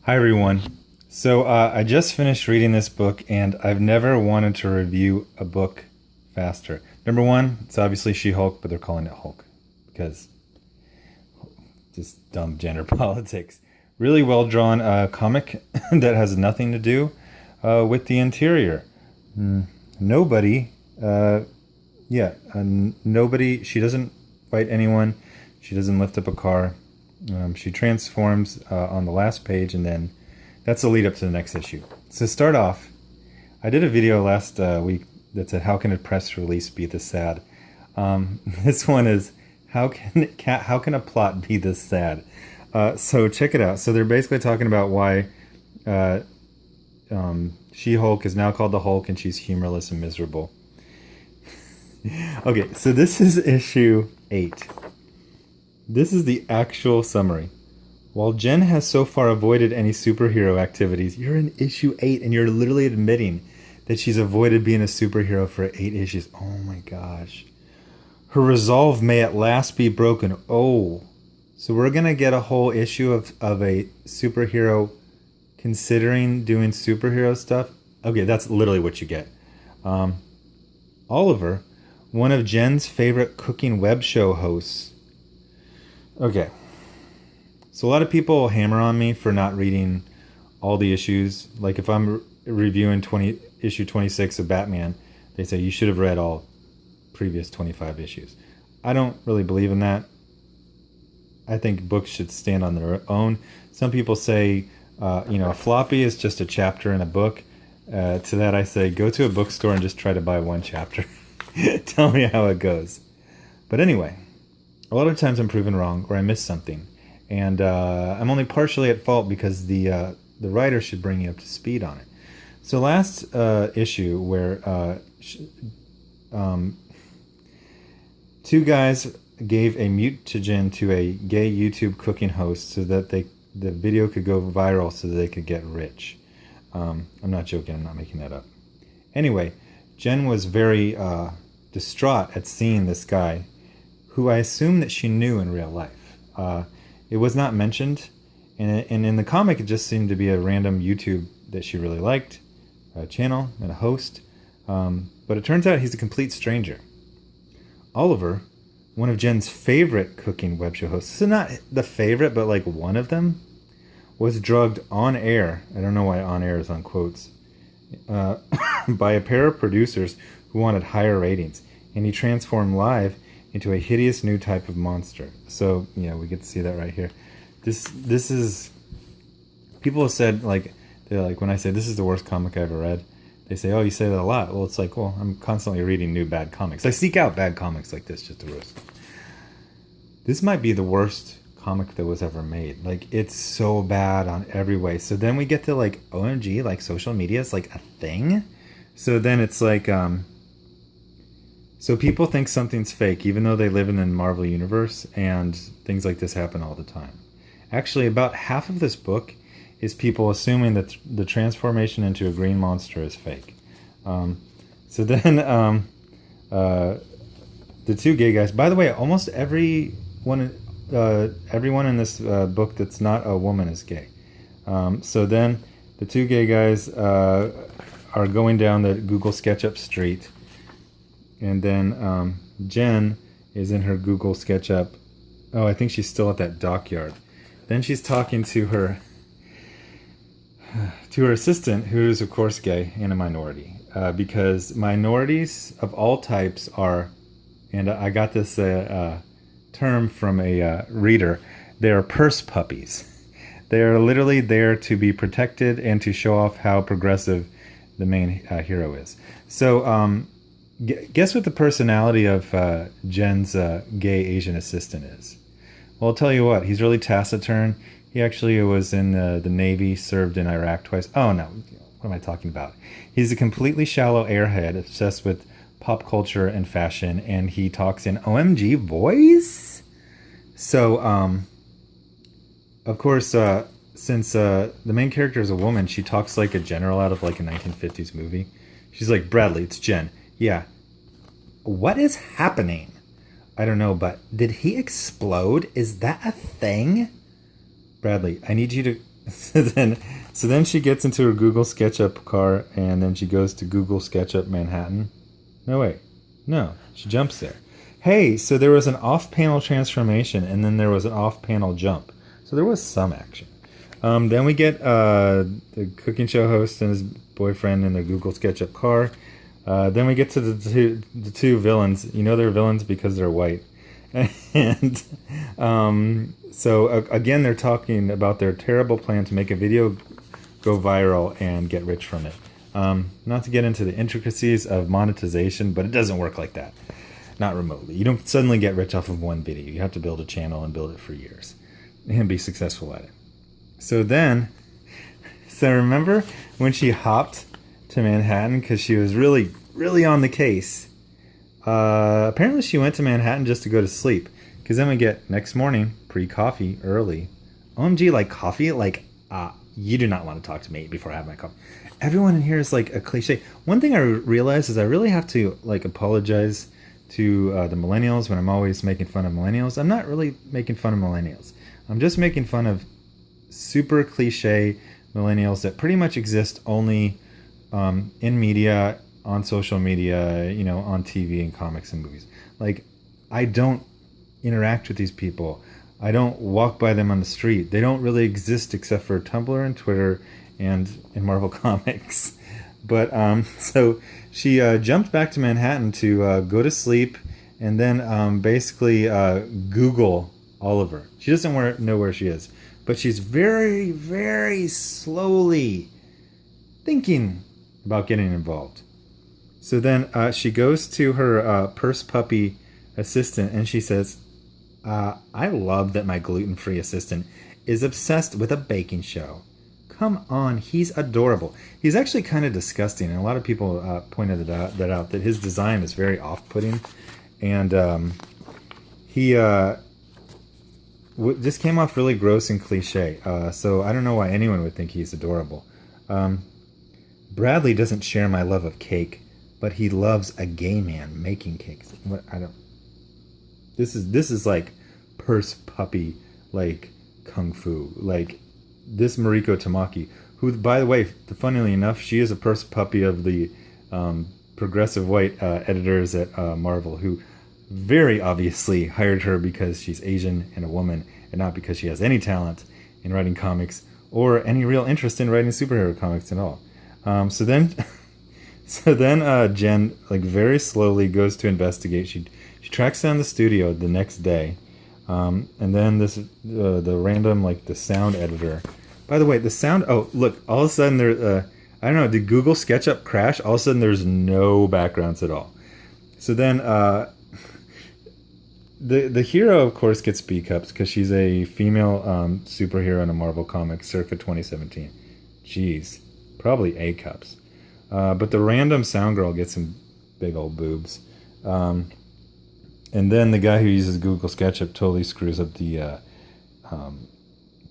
Hi, everyone. So, I just finished reading this book, and I've never wanted to review a book faster. Number one, it's obviously She Hulk, but they're calling it Hulk because just dumb gender politics. Really well drawn comic that has nothing to do with the interior. Nobody, nobody, she doesn't fight anyone, she doesn't lift up a car. She transforms on the last page, and then that's the lead up to the next issue. So start off, I did a video last week that said, "How can a press release be this sad?" This one is, how can a plot be this sad? So check it out. So they're basically talking about why She-Hulk is now called the Hulk, and she's humorless and miserable. Okay, so this is issue 8. This is the actual summary. While Jen has so far avoided any superhero activities, you're in issue 8 and you're literally admitting that she's avoided being a superhero for 8 issues. Oh my gosh. Her resolve may at last be broken. Oh, so we're going to get a whole issue of a superhero considering doing superhero stuff? Okay, that's literally what you get. Oliver, one of Jen's favorite cooking web show hosts. Okay. So a lot of people hammer on me for not reading all the issues. Like if I'm reviewing issue 26 of Batman, they say you should have read all previous 25 issues. I don't really believe in that. I think books should stand on their own. Some people say, a floppy is just a chapter in a book. To that I say, go to a bookstore and just try to buy one chapter. Tell me how it goes. But anyway, a lot of times I'm proven wrong or I miss something. And I'm only partially at fault because the writer should bring you up to speed on it. So last issue where two guys gave a mutagen to a gay YouTube cooking host so that the video could go viral so that they could get rich. I'm not joking. I'm not making that up. Anyway, Jen was very distraught at seeing this guy who I assume that she knew in real life. It was not mentioned, and in the comic it just seemed to be a random YouTube that she really liked, a channel and a host, but it turns out he's a complete stranger. Oliver, one of Jen's favorite cooking web show hosts, so not the favorite, but like one of them, was drugged on air, I don't know why on air is on quotes, by a pair of producers who wanted higher ratings, and he transformed live into a hideous new type of monster. So, we get to see that right here. This is... People have said, they're like, when I say this is the worst comic I ever read, they say, oh, you say that a lot. Well, it's like, well, I'm constantly reading new bad comics. I seek out bad comics like this just to roast them. This might be the worst comic that was ever made. It's so bad on every way. So then we get to, OMG, social media is, a thing? So then it's so people think something's fake, even though they live in the Marvel universe, and things like this happen all the time. Actually, about half of this book is people assuming that the transformation into a green monster is fake. So then the two gay guys... By the way, almost everyone in this book that's not a woman is gay. So then the two gay guys are going down the Google SketchUp street. And then Jen is in her Google SketchUp. Oh, I think she's still at that dockyard. Then she's talking to her assistant, who is of course gay and a minority, because minorities of all types are, and I got this term from a reader, they are purse puppies. They are literally there to be protected and to show off how progressive the main hero is. So guess what the personality of Jen's gay Asian assistant is? Well, I'll tell you what. He's really taciturn. He actually was in the Navy, served in Iraq twice. Oh, no. What am I talking about? He's a completely shallow airhead, obsessed with pop culture and fashion, and he talks in OMG voice? So, of course, since the main character is a woman, she talks like a general out of a 1950s movie. She's like, Bradley, it's Jen. Yeah. What is happening? I don't know, but did he explode? Is that a thing? Bradley, I need you to So then she gets into her Google SketchUp car, and then she goes to Google SketchUp Manhattan. No, wait. No, she jumps there. Hey, so there was an off-panel transformation, and then there was an off-panel jump. So there was some action. Then we get the cooking show host and his boyfriend in the Google SketchUp car. Then we get to the two villains. You know they're villains because they're white. And so again, they're talking about their terrible plan to make a video go viral and get rich from it. Not to get into the intricacies of monetization, but it doesn't work like that. Not remotely. You don't suddenly get rich off of one video. You have to build a channel and build it for years and be successful at it. So remember when she hopped to Manhattan because she was really, really on the case. Apparently she went to Manhattan just to go to sleep. Because then we get next morning, pre-coffee, early. OMG, like coffee? Like, you do not want to talk to me before I have my coffee. Everyone in here is like a cliche. One thing I realized is I really have to like apologize to the millennials when I'm always making fun of millennials. I'm not really making fun of millennials. I'm just making fun of super cliche millennials that pretty much exist only in media, on social media, you know, on TV and comics and movies. Like, I don't interact with these people. I don't walk by them on the street. They don't really exist except for Tumblr and Twitter and in Marvel Comics. But so she jumped back to Manhattan to go to sleep and then basically Google Oliver. She doesn't know where she is, but she's very, very slowly thinking about getting involved. So then she goes to her purse puppy assistant and she says, I love that my gluten-free assistant is obsessed with a baking show. Come on, he's adorable. He's actually kind of disgusting, and a lot of people pointed that his design is very off-putting, and he just came off really gross and cliche. So I don't know why anyone would think he's adorable. Bradley doesn't share my love of cake, but he loves a gay man making cakes. What I don't. This is like purse puppy, like kung fu, like this Mariko Tamaki, who, by the way, funnily enough, she is a purse puppy of the progressive white editors at Marvel, who very obviously hired her because she's Asian and a woman, and not because she has any talent in writing comics or any real interest in writing superhero comics at all. So then Jen, like, very slowly goes to investigate. She tracks down the studio the next day, and then the random, like, the sound editor. By the way, the sound. Oh, look! All of a sudden there. I don't know. Did Google SketchUp crash? All of a sudden there's no backgrounds at all. So then the hero, of course, gets B cups because she's a female superhero in a Marvel comic circa 2017. Jeez, probably A cups. But the random sound girl gets some big old boobs. And then the guy who uses Google SketchUp totally screws up the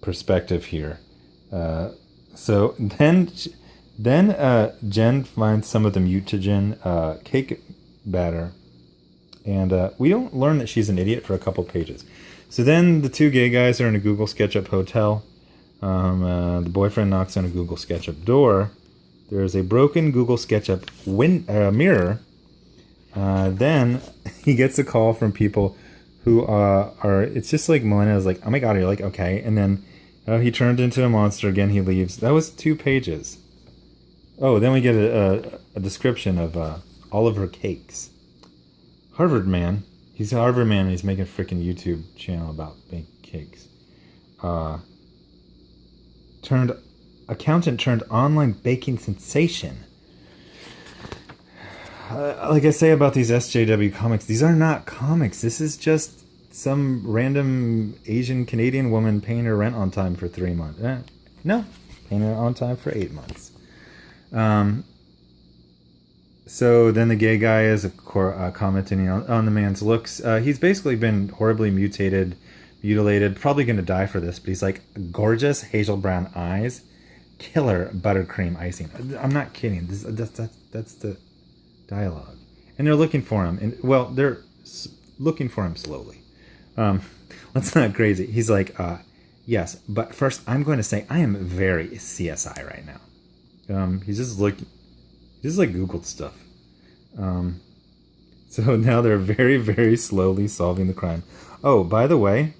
perspective here. So then Jen finds some of the mutagen cake batter. And we don't learn that she's an idiot for a couple pages. So then the two gay guys are in a Google SketchUp hotel. The boyfriend knocks on a Google SketchUp door. There's a broken Google SketchUp mirror. Then he gets a call from people who are, it's just like millennials, like, oh my god, you're like, okay. And then he turned into a monster again, he leaves. That was 2 pages. Oh, then we get a description of all of her cakes. Harvard man. He's a Harvard man and he's making a freaking YouTube channel about baking cakes. Accountant turned online baking sensation. Like I say about these SJW comics, these are not comics. This is just some random Asian Canadian woman paying her rent on time for 3 months. No, paying her on time for 8 months. So then the gay guy is, of course, commenting on the man's looks. He's basically been horribly mutilated, probably going to die for this, but he's like, gorgeous hazel brown eyes, killer buttercream icing. I'm not kidding. That's the dialogue. And they're looking for him. And, well, they're looking for him slowly. That's not crazy. He's like, Yes, but first I'm going to say I am very CSI right now. He's just like Googled stuff. So now they're very, very slowly solving the crime. Oh, by the way,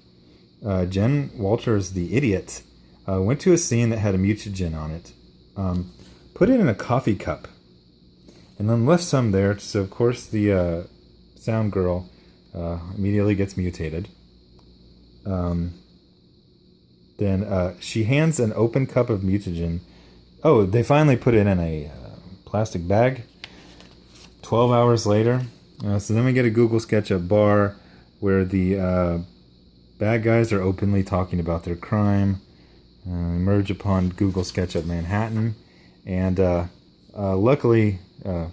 Jen Walters, the idiot, went to a scene that had a mutagen on it, put it in a coffee cup, and then left some there. So of course the sound girl immediately gets mutated. Then she hands an open cup of mutagen. Oh, they finally put it in a plastic bag. 12 hours later. So then we get a Google SketchUp bar where the bad guys are openly talking about their crime. Emerge upon Google SketchUp Manhattan. And luckily, the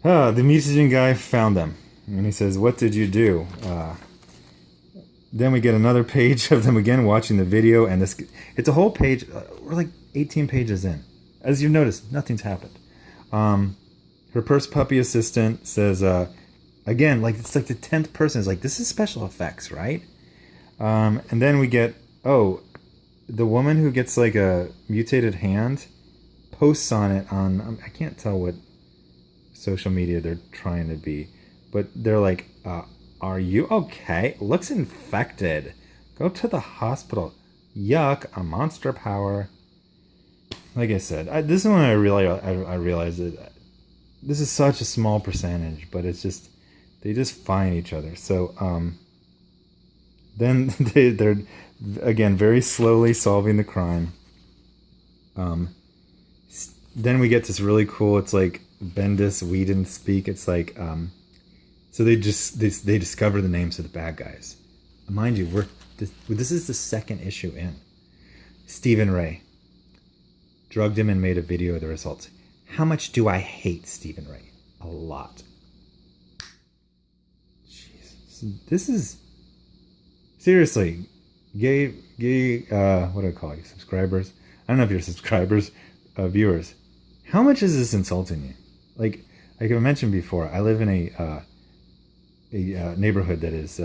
mutagen guy found them. And he says, "What did you do?" Then we get another page of them again watching the video. And it's a whole page. We're like 18 pages in. As you've noticed, nothing's happened. Her purse puppy assistant says, again, like it's like the 10th person is like, this is special effects, right? And then we get, the woman who gets like a mutated hand posts on it on, I can't tell what social media they're trying to be, but they're like, are you okay? Looks infected. Go to the hospital. Yuck, a monster power. Like I said, this is when I realized that this is such a small percentage, but it's just, they just find each other. So then they're again very slowly solving the crime. Then we get this really cool, it's like Bendis, Whedon speak. It's like so they discover the names of the bad guys. Mind you, this is the second issue in. Stephen Ray drugged him and made a video of the results. How much do I hate Stephen Ray? A lot. Jesus. This is seriously gay what do I call you? Subscribers? I don't know if you're subscribers, viewers. How much is this insulting you? Like I mentioned before, I live in a neighborhood that is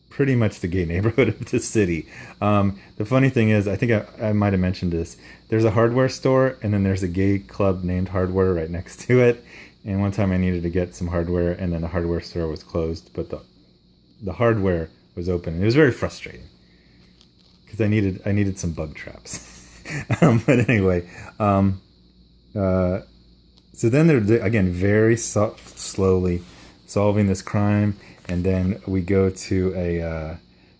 pretty much the gay neighborhood of the city. The funny thing is, I think I might have mentioned this. There's a hardware store, and then there's a gay club named Hardware right next to it. And one time I needed to get some hardware, and then the hardware store was closed, but the hardware was open. And it was very frustrating because I needed some bug traps. But anyway, so then they're again very slowly solving this crime. And then we go to a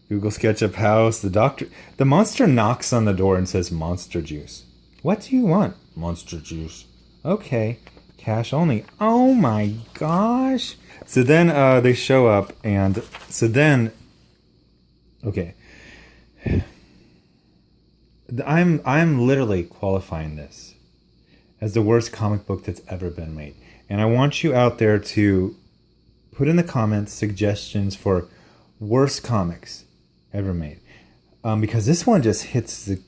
Google SketchUp house. The monster knocks on the door and says, "Monster juice." "What do you want?" "Monster juice." "Okay, cash only." Oh my gosh. So then they show up, and so then, okay. I'm literally qualifying this as the worst comic book that's ever been made. And I want you out there to put in the comments suggestions for worst comics ever made. Because this one just hits the...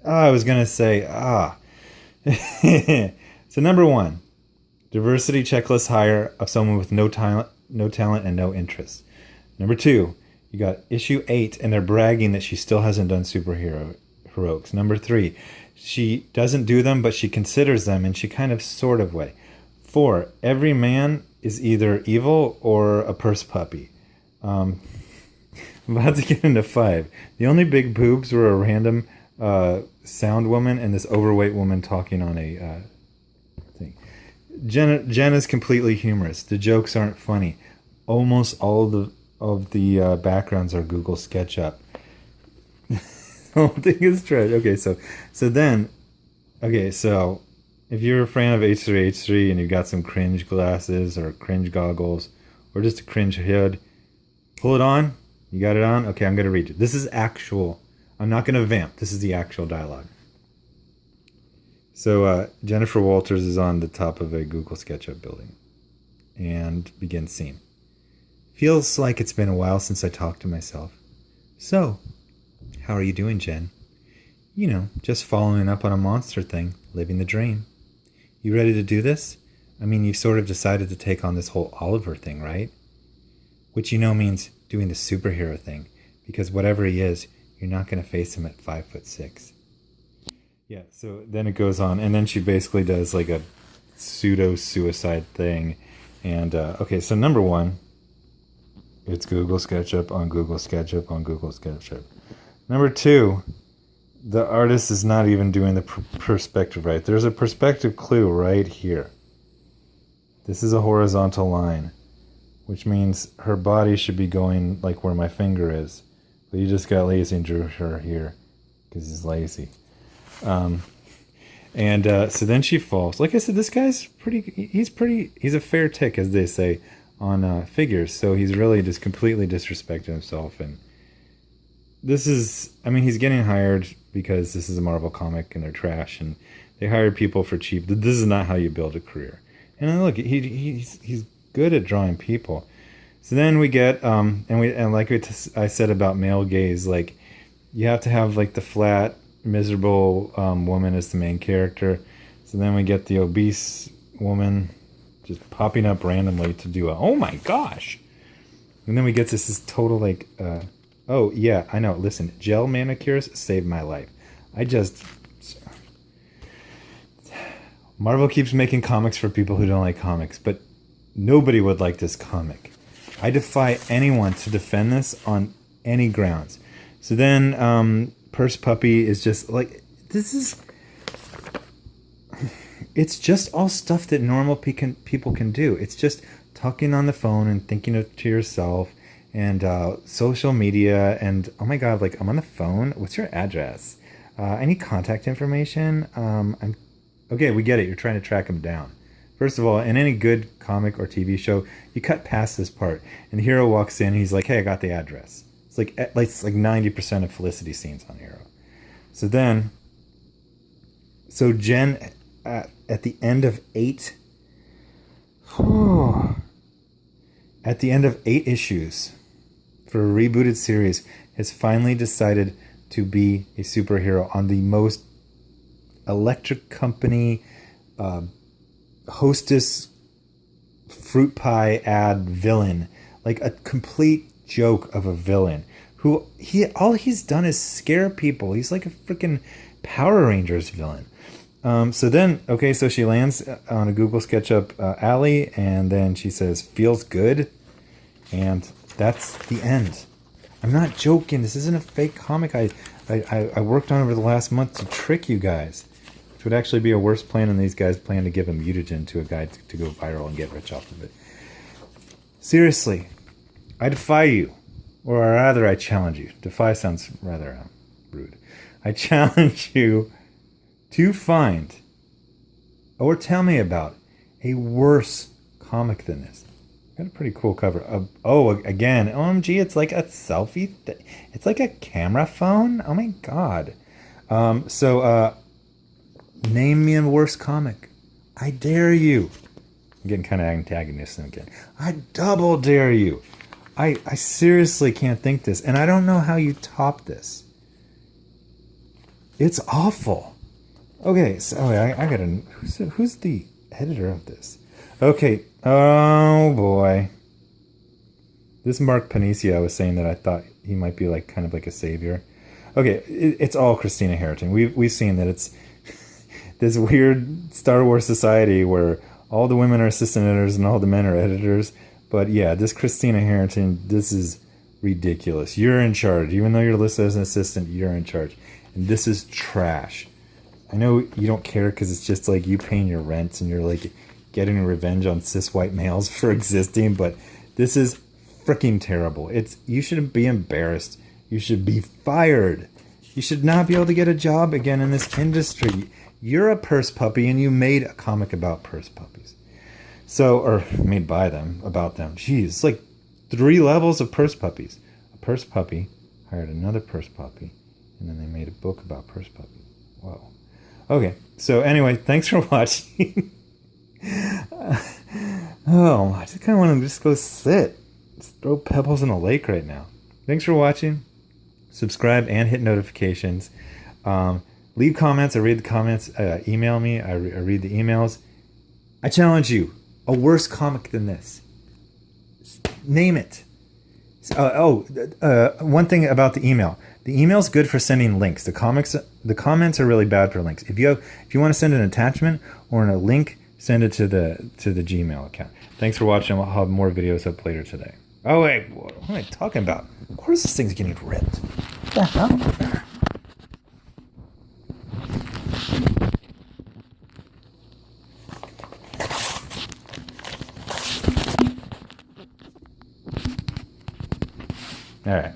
I was going to say... So number 1, diversity checklist hire of someone with no talent and no interest. Number 2, you got issue 8 and they're bragging that she still hasn't done superhero heroics. Number 3, she doesn't do them, but she considers them in she kind of sort of way. 4, every man is either evil or a purse puppy. I'm about to get into 5. The only big boobs were a random sound woman and this overweight woman talking on a thing. Jenna's completely humorous. The jokes aren't funny. Almost all of the backgrounds are Google SketchUp. The whole thing is trash. Okay, so if you're a fan of H3H3 and you've got some cringe glasses or cringe goggles or just a cringe hood, pull it on. You got it on? Okay, I'm going to read you. This is actual. I'm not going to vamp. This is the actual dialogue. So Jennifer Walters is on the top of a Google SketchUp building and begins scene. "Feels like it's been a while since I talked to myself. So, how are you doing, Jen? You know, just following up on a monster thing, living the dream. You ready to do this? I mean, you've sort of decided to take on this whole Oliver thing, right? Which you know means doing the superhero thing. because whatever he is, you're not going to face him at 5'6". Yeah, so then it goes on, and then she basically does like a pseudo-suicide thing. And, okay, so number one, it's Google SketchUp on Google SketchUp on Google SketchUp. Number two, the artist is not even doing the perspective right. There's a perspective clue right here. This is a horizontal line, which means her body should be going like where my finger is. But you just got lazy and drew her here because he's lazy. So then she falls. Like I said, this guy's he's a fair tick, as they say, on figures. So he's really just completely disrespecting himself. And this is, I mean, he's getting hired because this is a Marvel comic and they're trash. And they hire people for cheap. This is not how you build a career. And look, he's good at drawing people. So then we get, and like I said about male gaze, like you have to have like the flat, miserable woman as the main character. So then we get the obese woman just popping up randomly to do a, oh my gosh. And then we get this total like, oh yeah, I know, listen, gel manicures saved my life. Marvel keeps making comics for people who don't like comics, but nobody would like this comic. I defy anyone to defend this on any grounds. So then Purse Puppy is just like, it's just all stuff that normal people can do. It's just talking on the phone and thinking to yourself, and social media, and oh my god, like I'm on the phone. What's your address? I need contact information. Okay, we get it. You're trying to track him down. First of all, in any good comic or TV show, you cut past this part, and the hero walks in. And he's like, "Hey, I got the address." It's like 90% of Felicity scenes on Hero. So then, Jen at the end of 8. At the end of 8 issues for a rebooted series, has finally decided to be a superhero on the most electric company hostess fruit pie ad villain, like a complete joke of a villain who all he's done is scare people. He's like a freaking Power Rangers villain. So she lands on a Google SketchUp alley, and then she says, "Feels good," and that's the end. I'm not joking. This isn't a fake comic. I worked on it over the last month to trick you guys. Which would actually be a worse plan than these guys plan to give a mutagen to a guy to go viral and get rich off of it. Seriously, I defy you. Or rather, I challenge you. Defy sounds rather rude. I challenge you to find or tell me about a worse comic than this. Got a pretty cool cover. Again, OMG, it's like a selfie. It's like a camera phone. Oh my god. Name me a worse comic. I dare you. I'm getting kind of antagonistic again. I double dare you. I seriously can't think this, and I don't know how you top this. It's awful. Okay, so I gotta. Who's the editor of this? Okay. Oh boy. This Mark Panisia was saying that I thought he might be like kind of like a savior. Okay, it's all Christina Harrington. We've seen that it's this weird Star Wars society where all the women are assistant editors and all the men are editors. But yeah, this Christina Harrington, this is ridiculous. You're in charge. Even though you're listed as an assistant, you're in charge. And this is trash. I know you don't care because it's just like you paying your rent and you're like getting revenge on cis white males for existing, but this is freaking terrible. You should be embarrassed. You should be fired. You should not be able to get a job again in this industry. You're a purse puppy and you made a comic about purse puppies. Or made by them, about them. Jeez, it's like 3 levels of purse puppies. A purse puppy hired another purse puppy, and then they made a book about purse puppies. Whoa. Okay, so anyway, thanks for watching. I just kind of want to just go sit. Just throw pebbles in a lake right now. Thanks for watching. Subscribe and hit notifications. Leave comments. I read the comments. Email me. I read the emails. I challenge you. A worse comic than this. Name it. One thing about the email. The email's good for sending links. The comments are really bad for links. If you want to send an attachment or a link, send it to the Gmail account. Thanks for watching. I'll have more videos up later today. Oh wait, what am I talking about? Of course this thing's getting ripped. What the hell? All right.